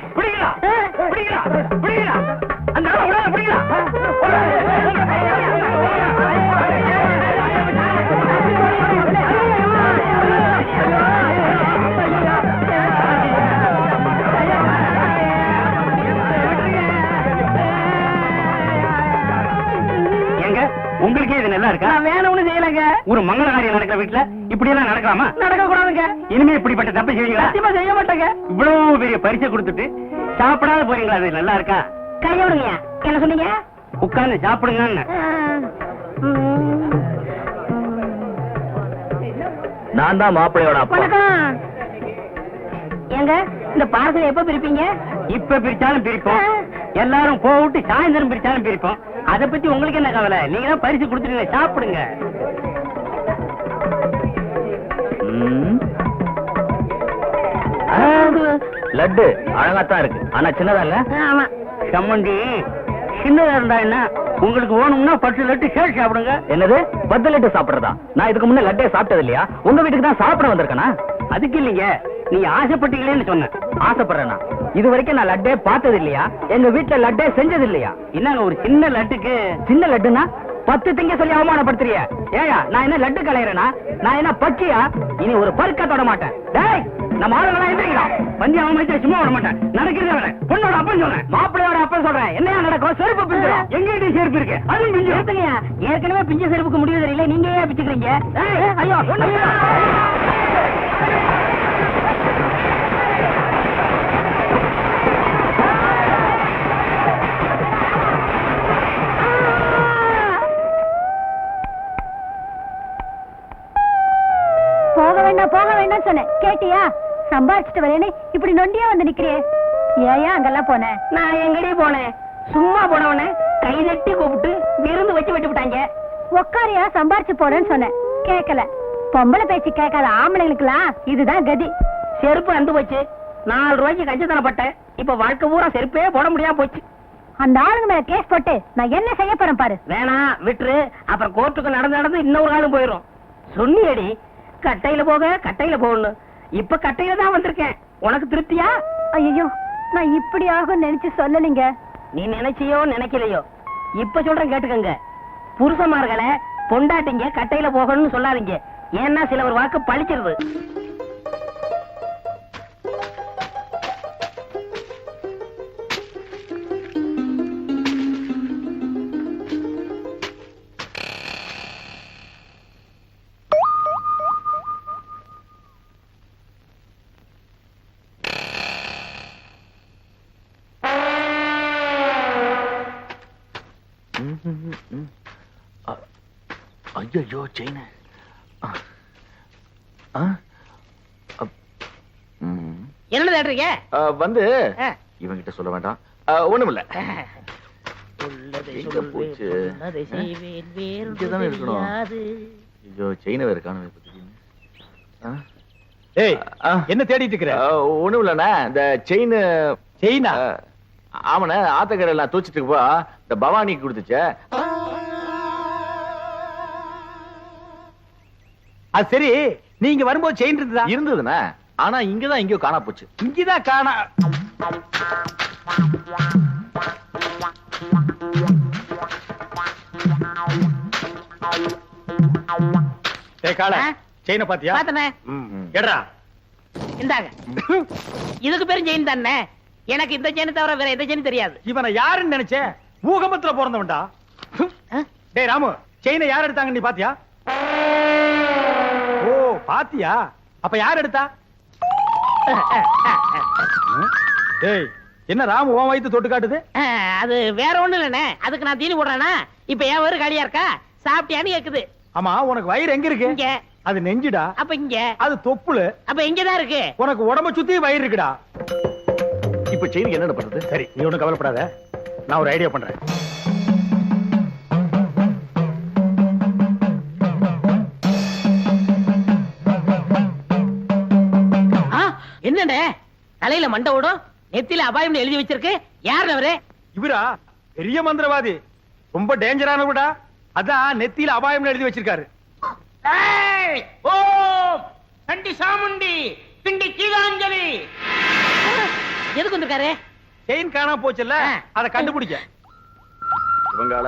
உங்களுக்கே இது நல்லா இருக்கா? நான் வேணும்னு செய்யலங்க. ஒரு மங்கள காரியம் நடக்கிற வீட்டுல இப்படி எல்லாம் நடக்கலாமா? நடக்க கூடாதுங்க. இனிமே இப்படிப்பட்ட தப்பு செய்வீங்களா? சத்தியமா செய்ய மாட்டேங்க. இவ்வளவு பெரிய பரிசை கொடுத்துட்டு சாப்பிடாத போறீங்களா? அது நல்லா இருக்கா? கைய விடுங்க. என்ன சொன்னீங்க? உட்கார்ந்து சாப்பிடுங்க. நான் தான் மாப்பிள்ளையோட அப்பா. வணக்கம். ஏங்க இந்த பார்சல் எப்ப பிரிப்பீங்க? இப்ப பிரிச்சாலும் பிரிப்போம், எல்லாரும் போட்டு சாயந்தரம் பிரிச்சாலும் பிரிப்போம். அத பத்தி உங்களுக்கு என்ன கவலை? நீங்க தான் பரிசு கொடுத்துருங்க, சாப்பிடுங்க. லட்டு அழகாத்தான் இருக்கு, ஆனா சின்னதா இல்ல. ஆமா. சம்மந்தி சின்னதா இருந்தா என்ன? உங்களுக்கு வேணும்னா 10 லட்டு சேர்த்து சாப்பிடுங்க. என்னது 10 லட்டு சாப்பிடுறதா? நான் இதுக்கு முன்ன லட்டே சாப்பிட்டது இல்லையா? உங்க வீட்டுக்கு தான் சாப்பிட வந்திருக்கேனா? அதுக்கு இல்லைங்க, நீங்க ஆசைப்பட்டீங்களேன்னு சொன்னேன். ஆசைப்படுறேனா? இது வரைக்கும் நான் லட்டே பார்த்தது இல்லையா? எங்க வீட்டுல லட்டே செஞ்சது இல்லையா? என்னங்க ஒரு சின்ன லட்டுக்கு? சின்ன லட்டுனா 10 திங்க சொல்லி அவமானப்படுத்துறிய? ஏயா நான் என்ன லட்டு கலையறேனா? நான் என்ன பச்சியா? இனி ஒரு பருக்க தொட மாட்டேன். டேய் நம்ம ஆளுங்களா எந்திரிக்கலாம். பந்தி அவமானிச்சா சும்மா விட மாட்டேன். நடக்கிறத விட பொண்ணோட அப்பன் சொல்றேன், மாப்பிள்ளையோட அப்பன் சொல்றேன். என்னையா நடக்கும்? செருப்பு பிஞ்சிடும். எங்கிட்ட செருப்பு இருக்கு, அதுவும் பிஞ்சு. நிறுத்துங்கய்யா. ஏற்கனவே பிஞ்ச செருப்புக்கு முடிவு தெரியல, நீங்க ஏன் பிச்சுக்கிறீங்க? ஐயோ போக வேண்டாம் சொன்னேன், கேட்டியா? சம்பாரிச்சுட்டு வரேன்னு இப்படி நொண்டியா வந்து நிக்கிறியே. ஏயா அங்கெல்லாம் போனேன்? நான் எங்கடி போனேன்? சும்மா போனவனே கை தட்டி கூப்பிட்டு விருந்து வச்சு விட்டு விட்டாங்க. உக்காரியா சம்பாரிச்சு போறேன்னு சொன்னேன், கேட்கல. பொம்பளை பேச்சு கேட்காத ஆம்பளைங்களுக்குலாம் இதுதான் கதி. செருப்பு அந்து போச்சு. 4 ரூபாய்க்கு கஞ்சத்தனப்பட்டேன். இப்ப வாழ்க்கை பூரா செருப்பே போட முடியாம போச்சு. அந்த ஆளுங்க மேல கேஸ் போட்டு நான் என்ன செய்ய போறேன் பாரு. வேணாம் விட்டுரு. அப்புறம் கோர்ட்டுக்கு நடந்து இன்னொரு ஆளும் போயிரும். சொன்னியடி கட்டையில போக கட்டையில போகணும். இப்ப கட்டையில தான் வந்திருக்கேன். உனக்கு திருப்தியா? ஐயோ நான் இப்படி ஆகும் நினைச்சு சொல்லலைங்க. நீ நினைச்சியோ நினைக்கலையோ, இப்ப சொல்றேன் கேட்டுக்கங்க. புருஷமார்களை பொண்டாட்டிங்க கட்டையில போகணும்னு சொல்லாதீங்க. ஏன்னா சில ஒரு வாக்கு பழிச்சிருது. ஐயோ செயின் என்ன தேடுறீங்க? வந்து இவங்கிட்ட சொல்ல வேண்டாம், ஒண்ணுமில்ல. எங்க போச்சு? இங்கதானே இருக்கணும். ஐயோ செயின வேற காணவே. ஏய் என்ன தேடிட்டு இருக்கிற? ஒண்ணும் இல்லண்ணா, இந்த செயினா? ஆமாண்ணே, ஆத்தக்கரை எல்லாம் தூச்சிட்டு இருப்பா இந்த பவானிக்கு கொடுத்துச்ச. அது சரி, நீங்க வரும்போது செயின் இருந்ததுண்ணா, ஆனா இங்கதான் எங்கயோ காணா போச்சு. இங்கதான் காணா. கால செயினை பாத்தியா? பாத்தனே. எடா இந்தாங்க. இதுக்கு பேரும் செயின் தானே. எனக்கு இந்த செயின் தவிர வேற எந்த செயின் தெரியாது. இவனை யாருன்னு நினைச்ச? பூகம்பத்துல பிறந்தவன்டா. டேய் ராமு, செயினை யார் எடுத்தாங்க நீ பாத்தியா? ஓ பாத்தியா? அப்ப யார் எடுத்தா? டேய் என்ன ராமு உன் வயித்து தொட்டு காட்டுது? அது வேற ஒண்ணு இல்லனே. அதுக்கு நான் தீனி போடுறேனா? இப்ப ஏன் வயிறு காலியா இருக்கா? சாப்பிட்டியான்னு கேக்குது. ஆமா, உனக்கு வயிறு எங்க இருக்கு? இங்க. அது நெஞ்சுடா. அப்ப இங்க. அது தொப்புளு. அப்ப இங்கதான் இருக்கு. உனக்கு உடம்ப சுத்தி வயிறு இருக்குடா. இப்ப செயினுக்கு என்ன பண்றது? சரி நீ ஒண்ணும் கவலைப்படாத, நான் ஒரு ஐடியா பண்றேன். என்னடே தலையில மண்டை ஓடும், நெத்தில அபாயம் எழுதி வச்சிருக்கு. யார் அவரு? இவரா? பெரிய மந்திரவாதி, ரொம்ப டேஞ்சரானவடா. அதான் நெத்தியில அபாயம் எழுதி வச்சிருக்காரு. ஓம் கண்டி சாமுண்டி பிண்டி கீதாஞ்சலி. எதுக்கு வந்திருக்காரு? செயின் காணாம போச்சுல்ல, அதை கண்டுபிடிக்க. இவங்கால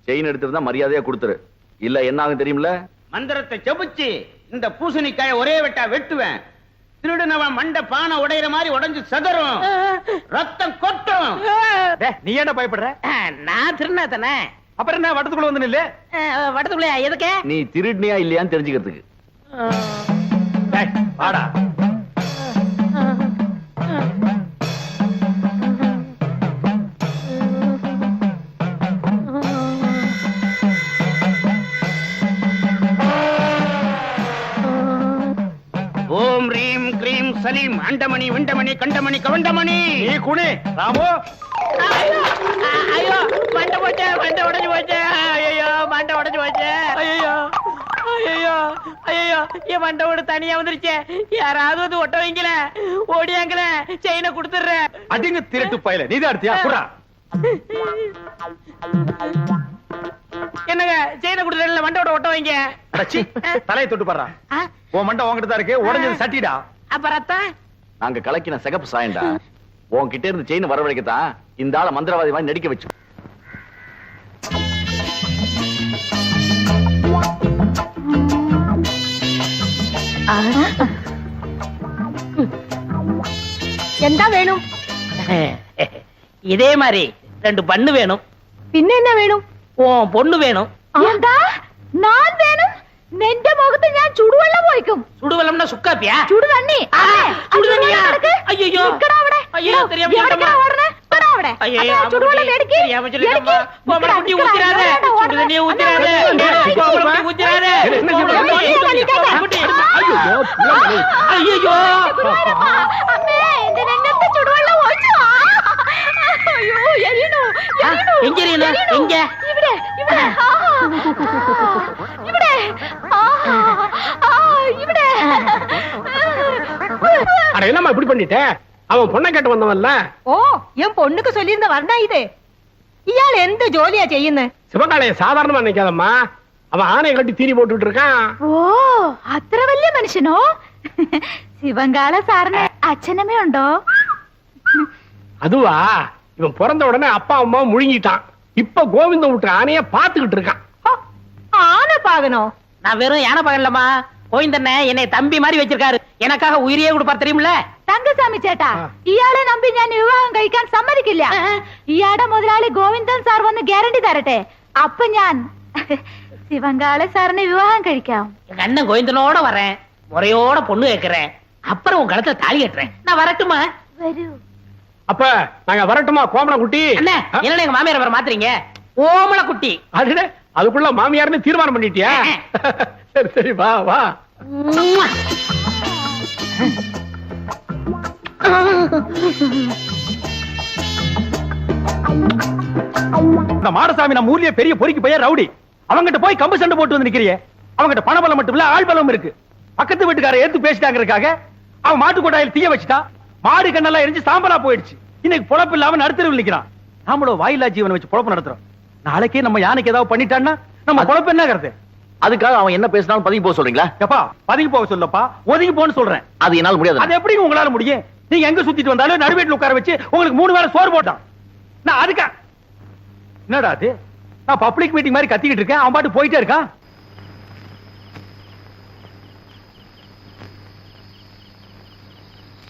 செயின் எடுத்துட்டு தான் மரியாதையா கொடுத்துரு, இல்ல என்ன ஆகும் தெரியுமில்ல? மந்திரத்தை செபிச்சு இந்த பூசணிக்காய ஒரே வெட்டா வெட்டுவேன். திருடுனவன் மண்ட பானை உடையிற மாதிரி உடைஞ்சு சதறும், ரத்தம் கொட்டும். நீ ஏன்டா பயப்படுற? நான் திருநா தானே. அப்புறம் என்ன வட்டத்துக்குள்ள வந்து நில்லு. வட்டத்துக்குள்ளே எதுக்கு? நீ திருடினியா இல்லையான்னு தெரிஞ்சுக்கிறதுக்கு. டேய், வாடா. ஓம் ரீம் கிரீம் சலீம் அண்டமணி விண்டமணி கண்டமணி கவண்டமணி. நீ குனி ராமு. ஐயோ மண்டை போச்சு, மண்டை உடைஞ்சு போச்சு. ஐயோ மண்டை உடைஞ்சு போச்சு. ஐயோ ஐயோ ஐயோ என் மண்டை ஓடு தனியா வந்துருச்சு. யாராவது வந்து ஒட்ட வைங்கல, ஓடியாங்கல, செயினை கொடுத்துடுறேன். அடிங்க திருட்டு பயல. நீதான் எடுத்தியா? குறா. என்னங்க செயினை கொடுத்துறேன், மண்டோட ஒட்ட வைங்க. அடச்சி, தலையை தொட்டு பாடுறா. உன் மண்டை உன்கிட்ட தான் இருக்கு. உடைஞ்சது சட்டிடா. அப்ப ரத்தம் நாங்க கலக்கின சிகப்பு சாயண்டா. உன்கிட்ட இருந்து செயின் வரவழைக்கத்தான் இந்த ஆளை மந்திரவாதி மாதிரி நடிக்க வச்சு. எந்த வேணும்? இதே மாதிரி 2 பண்ணு வேணும். പിന്നെ എന്നാ വേണം? உன் பொண்ணு வேணும். എന്താ ഞാൻ വേണം? നിന്റെ മുഖത്ത് ഞാൻ ചുടുവെള്ളം ഒഴിക്കും. சுடுவெல்லம்னா சுக்காப்பியா? ചുടുതണ്ണി. சுடுதண்ணியா? ஐயோ ஐயோ தெரியாம சொல்லிட்டேம்மா. ஐயோ ചുടുവെള്ളം എടുക്ക്. தெரியாம சொல்லிட்டேம்மா. கோமல குட்டி ஊத்திராத. சுடுதண்ணியை ஊத்திராத. கோமல குட்டி ஊத்திராத. ஐயோ അമ്മേ എന്റെ രംഗത്ത് ചുടുവെള്ളം ഒഴിച്ചു. അയ്യോ എരിയണു. எங்க எரியணும்? எங்க? ഇവിടെ ഇവിടെ ഇവിടെ ഇവിടെ. அட என்னம்மா இப்படி பண்ணிட்ட? அவன் பொண்ணை கேட்டு வந்தவன்ல. ഓ ഞാൻ പൊണ്ണുക്ക് ചൊല്ലിയിരുന്ന പറഞ്ഞ ഇത്. ഇയാൾ എന്ത് ജോലിയാ ചെയ്യുന്നത്? சிவகாலைய சாதாரணமா நினைக்காதம்மா. அவன் ஆணையை கட்டி தீனி போட்டுட்டு இருக்கான். ഓ അത്ര വലിയ മനുഷ്യനോ? ശിവങ്കാള സാറിന് അച്ഛനമ്മേ ഉണ്ടോ? அதுவா, இவன் பிறந்த உடனே அப்பா அம்மா முழுங்கிட்டான். இப்ப கோவிந்தம் விட்டு ஆணைய பாத்துக்கிட்டு இருக்கான். ஆன பாகனோ? நான் வெறும் யானை பகலம்மா. கோவிந்தண்ணே என்னை தம்பி மாதிரி வச்சிருக்காரு. எனக்காக உயிரையே கொடுப்பார் தெரியுமில்ல? തങ്കസ്വാമി ചേട്ടാ, ഇയാളെ നമ്പി ഞാൻ വിവാഹം കഴിക്കാൻ സമ്മതിക്കില്ല. ഇയാളുടെ മുതലാളി ഗോവിന്ദൻ സാർ വന്ന് ഗ്യാരണ്ടി തരട്ടെ. അപ്പൊ ഞാൻ ശിവങ്കാള സാറിനെ വിവാഹം കഴിക്കാം. எங்க அண்ணன் கோவிந்தனோட வரேன், முறையோட பொண்ணு கேட்கிறேன். அப்புறம் உன் கழுத்துல தாலி கட்டுறேன். நான் வரட்டுமா? വരൂ. அப்ப நாங்க வரட்டுமா கோமல குட்டி? அண்ணே என்ன எங்க மாமியார் வர மாத்துறீங்க? ஓமல குட்டி. அதுல அதுக்குள்ள மாமியார்னு தீர்மானம் பண்ணிட்டியா? சரி சரி வா வா. இந்த மாடசாமி நம்ம ஊர்லயே பெரிய பொறுக்கி பையன் ரவுடி. அவங்கிட்ட போய் கம்பு சண்டை போட்டு வந்து நிக்கிறியே. அவங்கிட்ட பணபலம் மட்டும் இல்ல, ஆள் பலம் இருக்கு. பக்கத்து வீட்டுக்காரர் ஏத்து பேசிட்டாங்கிறதுக்காக அவன் மாட்டு கொட்டாயில் தீய வச்சுட்டான். மாடு கண்ணெல்லாம் எரிஞ்சு சாம்பலா போயிடுச்சு. இன்னைக்கு பொழப்பு இல்லாம நடுத்தருவில் நிக்கிறான். நாமளும் வாயிலா ஜீவனை வச்சு பொழப்பு நடத்துறோம். நாளைக்கே நம்ம யானைக்கு ஏதாவது பண்ணிட்டான்னா நம்ம பொழப்பு என்ன கருத்து? அதுக்காக அவன் என்ன பேசினாலும் பதுங்கி போக சொல்றீங்களா? எப்பா பதுங்கி போக சொல்லப்பா, ஒதுங்கி போன்னு சொல்றேன். அது என்னால முடியாது. அது எப்படி உங்களால முடியும்? நீங்க எங்க சுத்திட்டு வந்தாலும் நடுவேட்டில் உட்கார வச்சு உங்களுக்கு 3 வேளை சோறு போட்டான். நான் அதுக்கா என்னடா அது? நான் பப்ளிக் மீட்டிங் மாதிரி கத்திக்கிட்டு இருக்கேன், அவன் பாட்டு போயிட்டே இருக்கான்.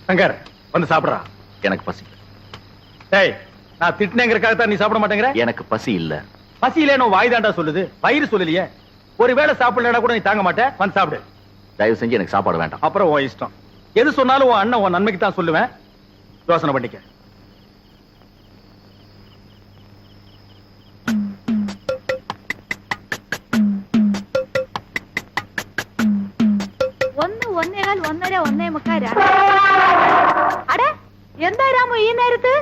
சங்கர் வந்து சாப்பிடுறா. எனக்கு பசி. டேய், நான் திட்டினேங்கிறதுக்காக தான் நீ சாப்பிட மாட்டேங்கிற? எனக்கு பசி இல்ல. பசி இல்லைன்னு வாய் தாண்டா சொல்லுது, வயிறு சொல்லலையே. ஒருவேளை சாப்பிடலடா கூட நீ தாங்க மாட்டேன். வந்து சாப்பிடு. தயவு செஞ்சு எனக்கு சாப்பாடு வேண்டாம். அப்புறம் உன் இஷ்டம். எது சொன்னாலும் உன் அண்ணன் உன் நன்மைக்கு தான் சொல்லுவேன். யோசனை பண்ணிக்க. ഒന്ന് ഒന്നേകാൽ ഒന്നര ഒന്നേ മുക്കാൽ അടെ എന്താ രാമു ഈ നേരത്ത്?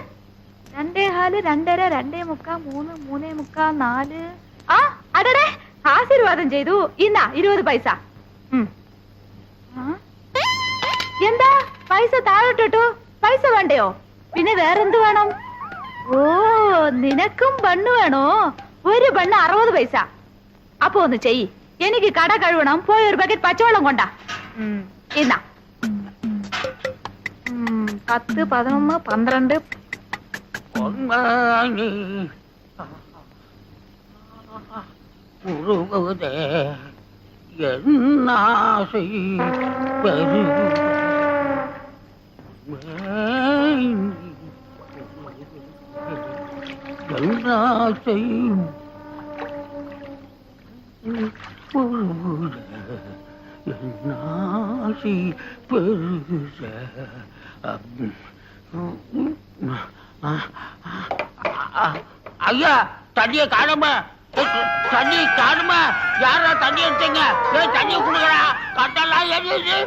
2:15 2:30 2:45 3 3:45 4. ആ അടടെ ആശീർവാദം ചെയ്തു. ഇന്നാ 20 പൈസ. എന്താ പൈസ താഴോട്ടിട്ടു? പൈസ വേണ്ടയോ? പിന്നെ വേറെന്ത് വേണം? ഓ നിനക്കും ബണ്ണ് വേണോ? ഒരു ബണ്ണ് 60 പൈസ. അപ്പൊ ഒന്ന് ചെയ്യ്, എനിക്ക് കട കഴുകണം. പോയി ഒരു ബക്കറ്റ് പച്ചവെള്ളം കൊണ്ടാ. ഇന്നാ 10 11 12. நாசி பெருச. ஐயா தண்ணிய காணுமா, தண்ணி காணுமா, யாரா தண்ணி எடுத்தீங்க, தண்ணிய குடுக்கறா, கட்டெல்லாம் எரியுது.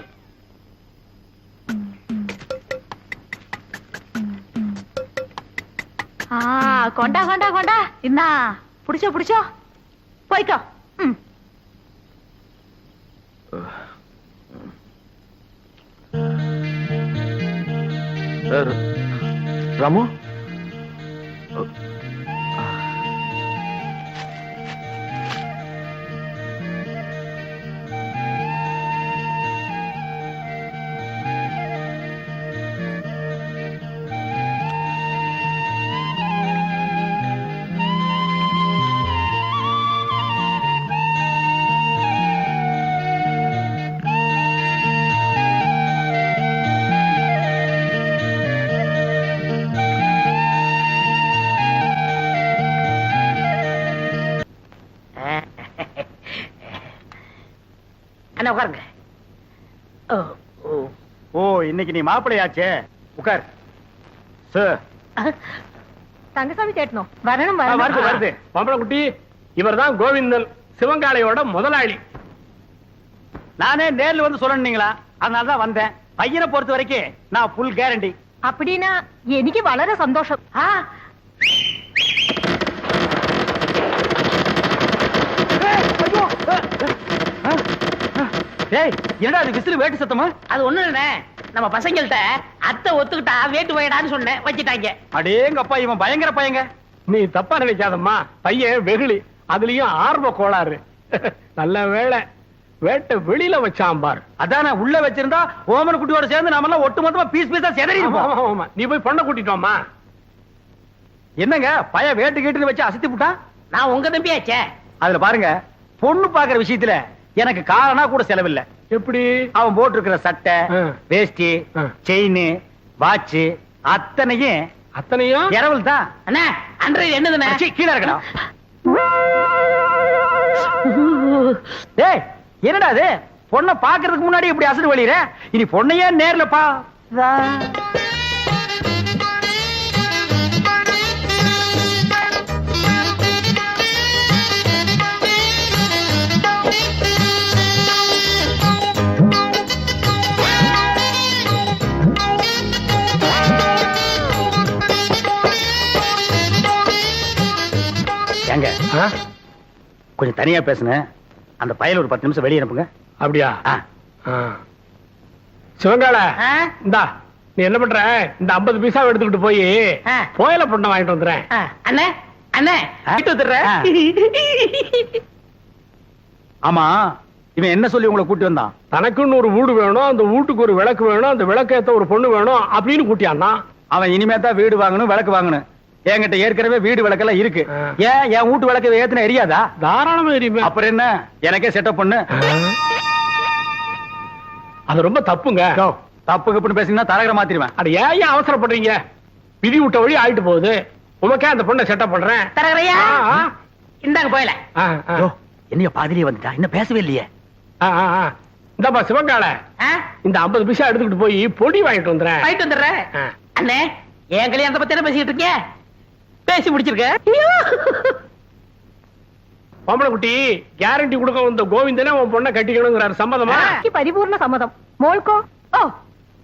கொண்டா கொண்டா கொண்டா, இன்னா புடிச்சோ புடிச்சோ, போய்க்கோ. ராமு, அண்ணா உட்காருங்க. ஓ, இன்னைக்கு நீ மாப்பிள்ளையாச்சே, உட்கார். சார், தங்கசாமி கேட்டணும், வரணும் வருது வருது. பம்பளக்குட்டி, இவர்தான் கோவிந்தன், சிவங்காளையோட முதலாளி. நானே நேர்ல வந்து சொல்லணுங்களா, அதனாலதான் வந்தேன். பையனை பொறுத்த வரைக்கும் நான் ஃபுல் கேரண்டி. அப்படின்னா எனக்கு வளர சந்தோஷம். ஏய், என்னடா அது விசிறு வேட்டு சத்தமா? அது ஒண்ணு இல்ல, நம்ம பசங்கள்ட்ட அத்தை ஒத்துக்கிட்டா வேட்டு போயிடான்னு சொன்னேன், வச்சுட்டாங்க. அடேங்கப்பா, இவன் பயங்கர பையங்க. நீ தப்பா நினைக்காதம்மா, பையன் வெகுளி, அதுலயும் ஆர்வ கோளாறு. நல்ல வேளை வேட்டை வெளியில வச்சான் பார். அதானே, உள்ள வச்சிருந்தா ஓமன குட்டியோட சேர்ந்து நாம எல்லாம் ஒட்டு மொத்தமா பீஸ் பீஸா செதறி இருப்போம். நீ போய் பொண்ணை கூட்டிட்டோமா? என்னங்க பையன் வேட்டு கேட்டுன்னு வச்சு அசத்தி விட்டான்? நான் உங்க தம்பியாச்சே. அதுல பாருங்க, பொண்ணு பாக்குற விஷயத்துல எனக்கு காரணா கூட செலவில்லை. எப்படி? அவன் போட்டு இருக்கிற சட்டை, வேஷ்டி, செயின், வாட்ச் அத்தனையும் இரவல் தான். அண்ணா, அன்றைய என்னதுண்ணே? கீழே இருக்கணும். டேய், என்னடா அது? பொண்ணை பாக்குறதுக்கு முன்னாடி இப்படி அசடு வழியிற, இனி பொண்ணையே நேர்ல பா. ஏங்க, கொஞ்சம் தனியா பேசுனேன், அந்த பயல ஒரு 10 நிமிஷம் வெளியே அனுப்புங்க. அப்படியா? சிவங்கால, இந்தா நீ என்ன பண்ற, இந்த 50 பைசா எடுத்துக்கிட்டு போய் கோயில பொண்ணை வாங்கிட்டு வந்துடுறேன். அண்ணே அண்ணே, வீட்டு வந்துடுறேன். ஆமா, இவன் என்ன சொல்லி உங்களை கூட்டி வந்தான்? தனக்குன்னு ஒரு வீடு வேணும், அந்த வீட்டுக்கு ஒரு விளக்கு வேணும், அந்த விளக்கேத்த ஒரு பொண்ணு வேணும் அப்படின்னு கூட்டியான்னா. அவன் இனிமே தான் வீடு வாங்கணும், விளக்கு வாங்கணும். என்கிட்ட ஏற்கனவே வீடு விளக்கெல்லாம் இருக்கு. ஏன் என் வீட்டு விளக்கு ஏத்துன எரியாதா? தாராளமா எரியுமே. அப்புறம் என்ன, எனக்கே செட்டப் பண்ணு. அது ரொம்ப தப்புங்க. தப்பு கப்புன்னு பேசினா தரகரை மாத்திருவேன். அது ஏன் அவசரப்படுறீங்க? விதி விட்ட வழி ஆயிட்டு போகுது. உமக்கே அந்த பொண்ணை செட்டப் பண்றேன். தரகரையா, இந்தாங்க போயல. என்னைய பாதிரியே வந்துட்டா, இன்னும் பேசவே இல்லையே. இந்தப்பா சிவங்கால, இந்த 50 பைசா எடுத்துக்கிட்டு போய் பொடி வாங்கிட்டு வந்துடுறேன். வாங்கிட்டு வந்துடுறேன். அண்ணே, என் கல்யாணத்தை பத்தி என்ன பேசிட்டு இருக்கீங்க? பேசி முடிச்சிருக்க. பொம்பளைக்குட்டி, கேரண்டி கொடுக்க வந்த கோவிந்தனே உன் பொண்ணை கட்டிக்கணுங்கிறாரு. சம்மதமா? പരിപൂർണ സമ്മതം. മോൾക്കോ? ഓ,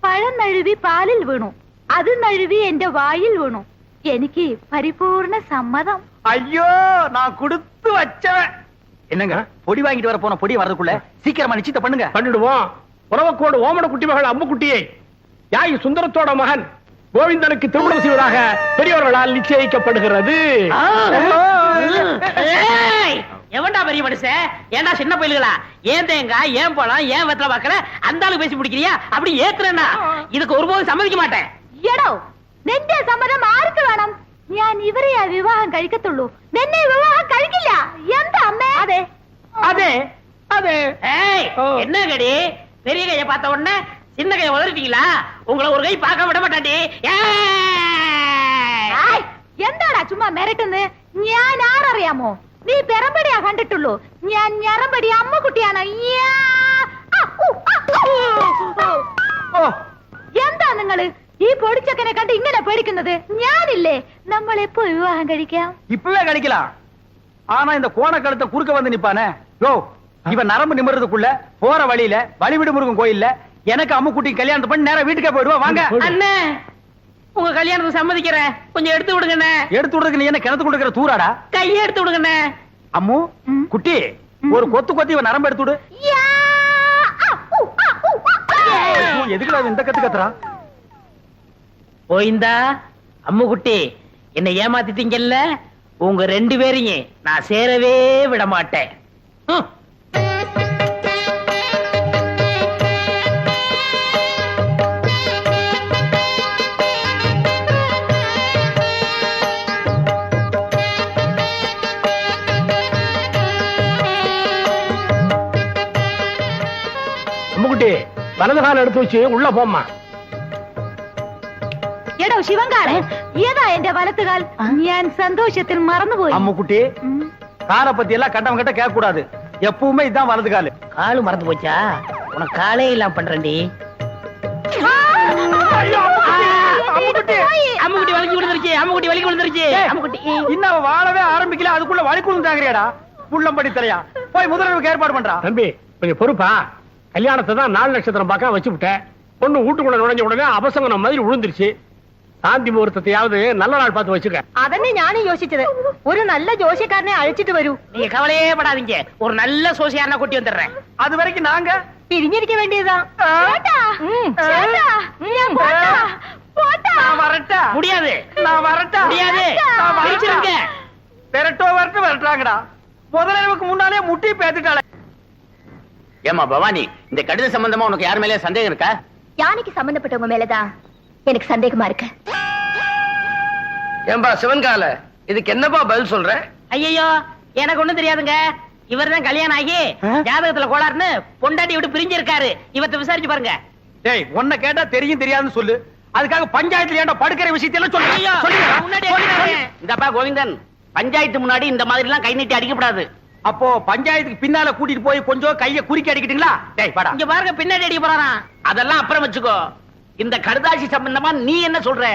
പഴം നഴുവി പാലിൽ വീണു, അത് നഴുവി എന്റെ വായിൽ വീണു. എനിക്ക് പരിപൂർണ സമ്മതം. ஐயோ, நான் கொடுத்து வச்சவன். என்னங்க, பொடி வாங்கிட்டு வர போன பொடி வரதுக்குள்ள சீக்கிரமா நிச்சயத்தை பண்ணுங்க. பண்ணிடுவோம். உறவக்கோடு ஓமன குட்டி மகள் அம்முக்குட்டியை யாய் சுந்தரத்தோட மகன் கோவிந்தனுக்கு திருமணம் செய்வதாக பெரியவர்களால் நிச்சயிக்கப்படுகிறது. எவன்டா பெரிய மனுஷன்? ஏன்டா சின்ன பயில்களா? ஏன் தேங்காய், ஏன் பழம், ஏன் வெத்தலை பாக்கல அந்த ஆளு பேசி பிடிக்கிறியா? அப்படி ஏத்துறேன்னா இதுக்கு ஒருபோதும் சம்மதிக்க மாட்டேன். എടോ, നിന്റെ സമ്മതം ആർക്ക് വേണം? ഞാൻ ഇവരെയാ വിവാഹം കഴിക്കത്തുള്ളൂ, നിന്നെ വിവാഹം കഴിക്കില്ല. എന്താ അമ്മേ? അതെ அதே அதே. ஏய், என்ன கடி? பெரிய கையை பார்த்த உடனே சின்ன கையை உதறிட்டீங்களா? உங்களை ஒரு கை பார்க்க விட மாட்டாண்டி. എന്താടാ ചുമ്മാ മെരട്ടുന്ന്? ഞാൻ ആരറിയാമോ? നീ പെറമ്പടിയാ കണ്ടിട്ടുള്ളൂ ഞാൻ ഞരമ്പടി അമ്മക്കുട്ടിയാണ് എന്താ നിങ്ങള് ഈ പൊടിച്ചക്കനെ കണ്ട് ഇങ്ങനെ പേടിക്കുന്നത്? ഞാനില്ലേ, നമ്മൾ എപ്പോ വിവാഹം കഴിക്കാം? இப்பவே கழிக்கலாம். ஆனா இந்த கோணக்கழுத்தை குறுக்க வந்து நிப்பானே யோ, இவன் நரம்பு நிமிர்றதுக்குள்ள போற வழியில வழிவிடு முருகன் கோயில்ல எனக்கு அம்முக்குட்டி கல்யாணத்தை பண்ணி நேரா வீட்டுக்கே போயிடுவா. வாங்க அண்ணே, உங்க கல்யாணத்துக்கு சம்மதிக்கிறேன், கொஞ்சம் எடுத்து விடுங்கண்ணே. எடுத்து விடுறதுக்கு நீ என்ன கிணத்து கொடுக்கிற தூராடா? கையை எடுத்து விடுங்கண்ணே. அம்மு குட்டி, ஒரு கொத்து கொத்தி இவன் நரம்பு எடுத்து விடு. எதுக்குடா இந்த கத்து கத்துறா? போயிந்தா அம்முக்குட்டி, என்னை ஏமாத்திட்டீங்கல்ல, உங்க 2 பேரையும் நான் சேரவே விட மாட்டேன். அம்முக்குட்டி, வலது கால எடுத்து வச்சு உள்ள போம்மா. എടോ ശിവങ്കാരൻ, ഏതാ എന്റെ വലത്തുകാൽ? ഞാൻ സന്തോഷത്തിൽ മറന്നുപോയി. அம்முக்குட்டி, காலை பத்தி எல்லாம் கட்டம் கட்ட கேட்க கூடாது. எப்பவுமே இதான் வலது காலு. காலு மறந்து போச்சா? உனக்கு காலே இல்லாம பண்றேன்டி. அம்முக்குட்டி வலிக்கு விழுந்துருச்சு, அம்முக்குட்டி வலிக்கு விழுந்துருச்சு. அம்முக்குட்டி இன்னும் அவ வாழவே ஆரம்பிக்கல, அதுக்குள்ள வழி கொடுத்தாங்கறியாடா? புள்ளம்படி தலையா, போய் முதல்வருக்கு ஏற்பாடு பண்றா. தம்பி கொஞ்சம் பொறுப்பா. கல்யாணத்தை தான் 4 நட்சத்திரம் பார்க்க வச்சு விட்டேன். பொண்ணு வீட்டுக்குள்ள நுழைஞ்ச உடனே அபசங்கனம் மாதிரி விழுந்துருச்சு. சாந்தி முகூர்த்தத்தையாவது நல்ல நாள் பார்த்து வச்சுக்க. അതന്നെ ഞാനും യോசிച്ചത്. ഒരു നല്ല ജോഷിക്കാരനെ അഴിച്ചിട്ട് വരൂ. நீங்க கவலையே படாதீங்க, ஒரு நல்ல சோசியான கூட்டி வந்துடுறேன். அது வரைக்கும் நாங்க പിരിഞ്ഞിരിക്ക വേണ്ടിയതാ. நான் வரட்டா? முடியாது, நான் வரட்டா? முடியாது. நான் வரட்டா? பிரிச்சிருங்க. பெரட்டோ வரட்டு வரட்டாங்கடா. முதலமைக்கு முன்னாலே முட்டி பேத்துட்டாளே. ஏமா பவானி, இந்த கடித சம்பந்தமா உனக்கு யார் மேலே சந்தேகம் இருக்கா? யானைக்கு சம்பந்தப்பட்டவங்க மேலதான் எனக்கு சந்தேகமா இருக்கு. ஏம்பா சிவன்கால, இதுக்கு என்னப்பா பதில் சொல்ற? ஐயோ, எனக்கு ஒண்ணும் தெரியாதுங்க. இவர்தான் கல்யாணம் ஆகி ஜாதகத்துல கோளாறுன்னு பொண்டாட்டி விட்டு பிரிஞ்சிருக்காரு. இவத்தை விசாரிச்சு பாருங்க. டேய், உன்னை கேட்டா தெரியும் தெரியாதுன்னு சொல்லு. அதுக்காக பஞ்சாயத்துல ஏன்டா படுக்கிற விஷயத்தையெல்லாம் சொல்லு. ஐயோ, முன்னாடி இந்தப்பா கோவிந்தன், பஞ்சாயத்து முன்னாடி இந்த மாதிரி எல்லாம் கை நீட்டி அடிக்கப்படாது. அப்போ பஞ்சாயத்துக்கு பின்னால கூட்டிட்டு போய் கொஞ்சம் கைய குறுக்கி அடிக்கிட்டீங்களா? டேய் வாடா. இங்க பாருங்க, பின்னாடி அடிக்க போறாராம். அதெல்லாம் அப்புறம் வச்சுக்கோ. இந்த கடுதாசி சம்பந்தமா நீ என்ன சொல்ற?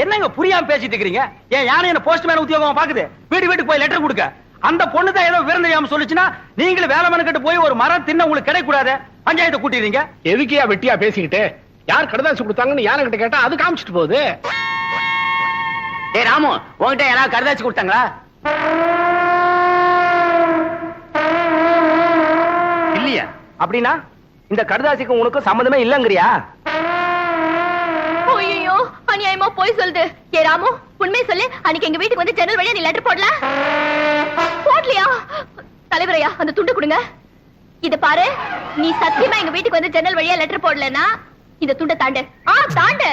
என்னங்க புரியாம பேசிட்டு இருக்கீங்க? ஏன் யானை என்ன போஸ்ட்மேன் உத்தியோகம் பாக்குது? வீட்டுக்கு போய் லெட்டர் கொடுக்க. அந்த பொண்ணு தான் ஏதோ விருந்தறியாம சொல்லுச்சுன்னா நீங்களும் வேலை மனக்கட்டு போய் ஒரு மரம் தின்ன உங்களுக்கு கிடைக்க கூடாது. பஞ்சாயத்தை கூட்டிடுறீங்க. எதுக்கியா வெட்டியா பேசிக்கிட்டு? யார் கடுதாசி கொடுத்தாங்கன்னு யானை கிட்ட கேட்டா அது காமிச்சிட்டு போகுது. ஏ ராமு, உன்கிட்ட யாராவது கடுதாசி கொடுத்தாங்களா? இல்லையா? அப்படின்னா இந்த கடுதாசிக்கு உனக்கு சம்மந்தமே இல்லங்கறியா? ஐயோ, அநியாயமா போய் சொல்லுது. ஏ ராமு, உண்மை சொல்லு. அன்னைக்கு எங்க வீட்டுக்கு வந்து ஜன்னல் வழியா நீ லெட்டர் போடல? போடலையா? தலைவரையா, அந்த துண்டு கொடுங்க. இத பாரு, நீ சத்தியமா எங்க வீட்டுக்கு வந்து ஜன்னல் வழியா லெட்டர் போடலன்னா இந்த துண்டை தாண்டு. தாண்டு.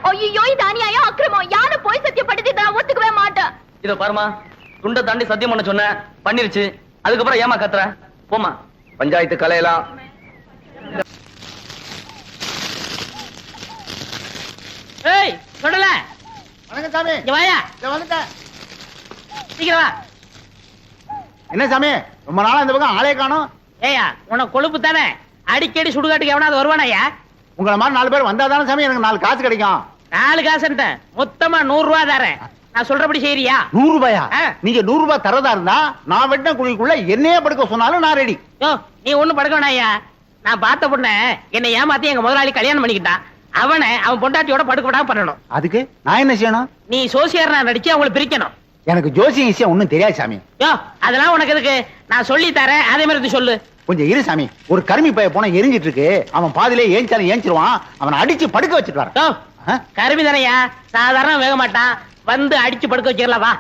ஐயோ, இது அநியாயம், அக்கிரமம். யாரு போய் சத்தியப்பட்டது நான் ஒத்துக்கவே மாட்டேன். இத பாருமா, துண்டை தாண்டி சத்தியம் பண்ண சொன்ன, பண்ணிருச்சு. அதுக்கப்புறம் ஏமா கத்துற? போமா, பஞ்சாயத்து கலையலாம். ஏய், சொல்லல. வணக்கம் சாமி. இங்க வாயா. வந்துட்டேன். சீக்கிரம் வா. என்ன சாமி, ரொம்ப நாளா இந்த பக்கம் ஆளே காணோம். ஏயா, உனக்கு கொழுப்பு தானே? அடிக்கடி சுடுகாட்டுக்கு எவனாவது வருவானாயா? உங்களை மாதிரி 4 பேர் வந்தா தானே சாமி எனக்கு 4 காசு கிடைக்கும். 4 காசுன்ட்டேன், மொத்தமா 100 ரூபா தரேன். நான் சொல்றபடி செய்யறியா? 100 ரூபாயா? ஆ. நீங்க 100 ரூபாய் தரதா இருந்தா நான் வெட்டின குழிக்குள்ள என்னையே படுக்க சொன்னாலும் நான் ரெடி. யோ, நீ ஒண்ணும் படுக்க வேணாயா. நான் பார்த்த பொண்ண என்னை ஏமாத்தி எங்க முதலாளி கல்யாணம் பண்ணிக்கிட்டான். அவன் பொண்டாட்டியோட படுக்க விடாம பண்ணணும். அதுக்கு நான் என்ன செய்யணும்? நீ சோசியர் நடிச்சு அவங்களை பிரிக்கணும். எனக்கு ஜோசியம் விஷயம் ஒண்ணும் தெரியாது சாமி. யோ, அதெல்லாம் உனக்கு எதுக்கு? நான் சொல்லி தரேன், அதே மாதிரி சொல்லு. கொஞ்சம் இரு சாமி. ஒரு கருமி பைய போனா எரிஞ்சிட்டு இருக்கு. அவன் பாதியிலே ஏஞ்சாலும் ஏஞ்சிருவான். அவனை அடிச்சு படுக்க வச்சுட்டு வரேன். யோ, கருமி தானையா, சாதாரண வேக மாட்டான். வந்து அடிச்சு படுக்க வச்சிடலாம், வா.